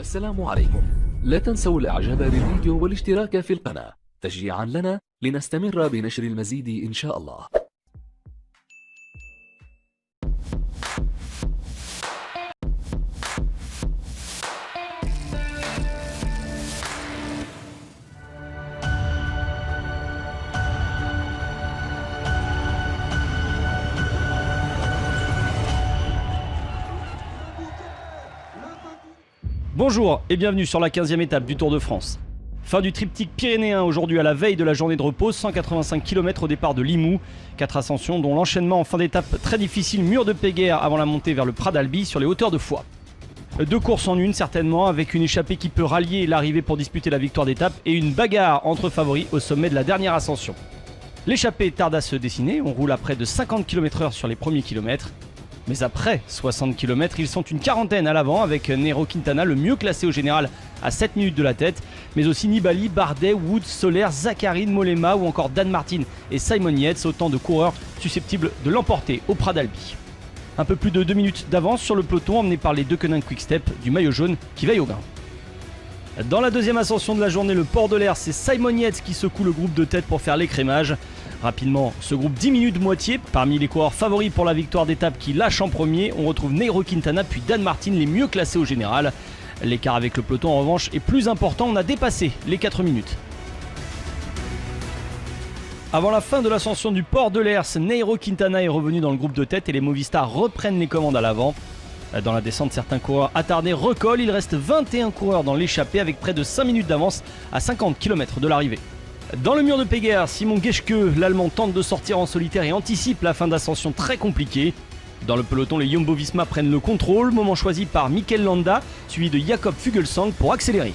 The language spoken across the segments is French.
السلام عليكم. لا تنسوا الاعجاب بالفيديو والاشتراك في القناة تشجيعا لنا لنستمر بنشر المزيد إن شاء الله. Bonjour et bienvenue sur la 15e étape du Tour de France. Fin du triptyque pyrénéen aujourd'hui à la veille de la journée de repos, 185 km au départ de Limoux. 4 ascensions dont l'enchaînement en fin d'étape très difficile, mur de Péguerre avant la montée vers le Prat d'Albi sur les hauteurs de Foix. 2 courses en une certainement, avec une échappée qui peut rallier l'arrivée pour disputer la victoire d'étape et une bagarre entre favoris au sommet de la dernière ascension. L'échappée tarde à se dessiner, on roule à près de 50 km/h sur les premiers kilomètres. Mais après 60 km, ils sont une quarantaine à l'avant avec Nairo Quintana le mieux classé au général à 7 minutes de la tête, mais aussi Nibali, Bardet, Woods, Soler, Zakharine, Mollema ou encore Dan Martin et Simon Yates, autant de coureurs susceptibles de l'emporter au Prat d'Albi. Un peu plus de 2 minutes d'avance sur le peloton emmené par les Deceuninck Quick-Step du maillot jaune qui veille au gain. Dans la deuxième ascension de la journée, le Port de l'Air, c'est Simon Yates qui secoue le groupe de tête pour faire l'écrémage. Rapidement, ce groupe diminue de moitié. Parmi les coureurs favoris pour la victoire d'étape qui lâche en premier, on retrouve Nairo Quintana puis Dan Martin, les mieux classés au général. L'écart avec le peloton en revanche est plus important, on a dépassé les 4 minutes. Avant la fin de l'ascension du Port de l'Ers, Nairo Quintana est revenu dans le groupe de tête et les Movistar reprennent les commandes à l'avant. Dans la descente, certains coureurs attardés recollent, il reste 21 coureurs dans l'échappée avec près de 5 minutes d'avance à 50 km de l'arrivée. Dans le mur de Péguerre, Simon Geschke, l'Allemand, tente de sortir en solitaire et anticipe la fin d'ascension très compliquée. Dans le peloton, les Jumbo-Visma prennent le contrôle, moment choisi par Mikel Landa, suivi de Jakob Fuglsang pour accélérer.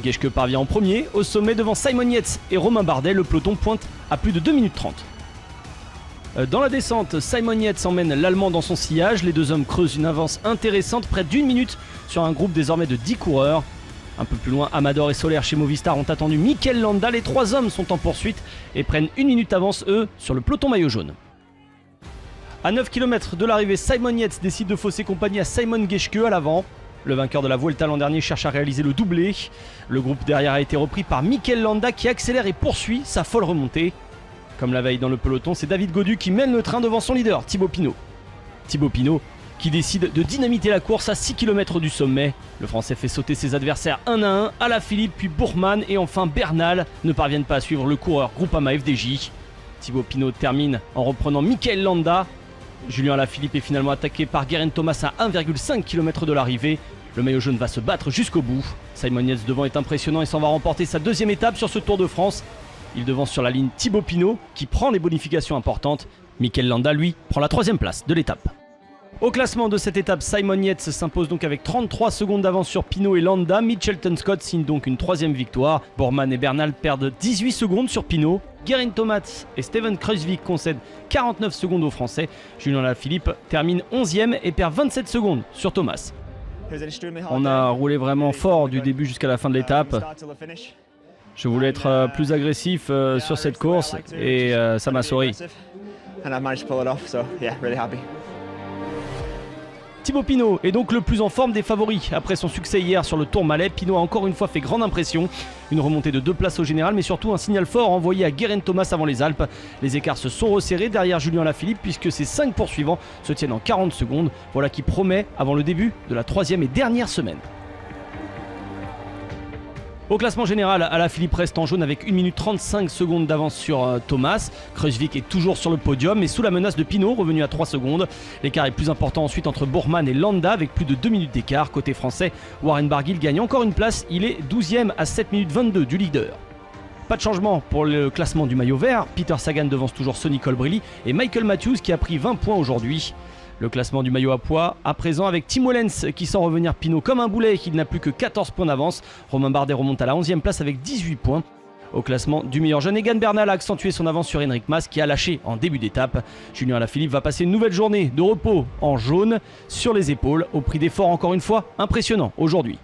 Geschke parvient en premier, au sommet devant Simon Yates et Romain Bardet, le peloton pointe à plus de 2 minutes 30. Dans la descente, Simon Yates emmène l'Allemand dans son sillage, les deux hommes creusent une avance intéressante, près d'1 minute sur un groupe désormais de 10 coureurs. Un peu plus loin, Amador et Soler chez Movistar ont attendu Mikel Landa. Les 3 hommes sont en poursuite et prennent 1 minute d'avance, eux, sur le peloton maillot jaune. À 9 km de l'arrivée, Simon Yates décide de fausser compagnie à Simon Geschke à l'avant. Le vainqueur de la Vuelta l'an dernier cherche à réaliser le doublé. Le groupe derrière a été repris par Mikel Landa qui accélère et poursuit sa folle remontée. Comme la veille dans le peloton, c'est David Gaudu qui mène le train devant son leader, Thibaut Pinot. Thibaut Pinot qui décide de dynamiter la course à 6 km du sommet. Le Français fait sauter ses adversaires un à un. Alaphilippe puis Bourman et enfin Bernal ne parviennent pas à suivre le coureur Groupama FDJ. Thibaut Pinot termine en reprenant Mikel Landa. Julien Alaphilippe est finalement attaqué par Geraint Thomas à 1,5 km de l'arrivée. Le maillot jaune va se battre jusqu'au bout. Simon Yates devant est impressionnant et s'en va remporter sa deuxième étape sur ce Tour de France. Il devance sur la ligne Thibaut Pinot qui prend les bonifications importantes. Mikel Landa, lui, prend la 3e place de l'étape. Au classement de cette étape, Simon Yates s'impose donc avec 33 secondes d'avance sur Pinot et Landa. Mitchelton Scott signe donc une 3e victoire. Bourman et Bernal perdent 18 secondes sur Pinot. Geraint Thomas et Steven Kruijswijk concèdent 49 secondes aux Français. Julien Alaphilippe termine 11e et perd 27 secondes sur Thomas. On a roulé vraiment fort du début jusqu'à la fin de l'étape. Je voulais être plus agressif sur cette course et ça m'a souri. Thibaut Pinot est donc le plus en forme des favoris. Après son succès hier sur le Tourmalet, Pinot a encore une fois fait grande impression. Une remontée de 2 places au général, mais surtout un signal fort envoyé à Geraint Thomas avant les Alpes. Les écarts se sont resserrés derrière Julien Alaphilippe puisque ces 5 poursuivants se tiennent en 40 secondes. Voilà qui promet avant le début de la 3e et dernière semaine. Au classement général, Alaphilippe reste en jaune avec 1 minute 35 secondes d'avance sur Thomas. Kruijswijk est toujours sur le podium mais sous la menace de Pinot, revenu à 3 secondes. L'écart est plus important ensuite entre Bourman et Landa avec plus de 2 minutes d'écart. Côté français, Warren Barguil gagne encore une place, il est 12e à 7 minutes 22 du leader. Pas de changement pour le classement du maillot vert. Peter Sagan devance toujours Sonny Colbrelli et Michael Matthews qui a pris 20 points aujourd'hui. Le classement du maillot à pois, à présent avec Tim Wellens qui sent revenir Pinot comme un boulet et qui n'a plus que 14 points d'avance. Romain Bardet remonte à la 11e place avec 18 points. Au classement du meilleur jeune, Egan Bernal a accentué son avance sur Enric Mas qui a lâché en début d'étape. Julien Alaphilippe va passer une nouvelle journée de repos en jaune sur les épaules au prix d'efforts encore une fois impressionnant aujourd'hui.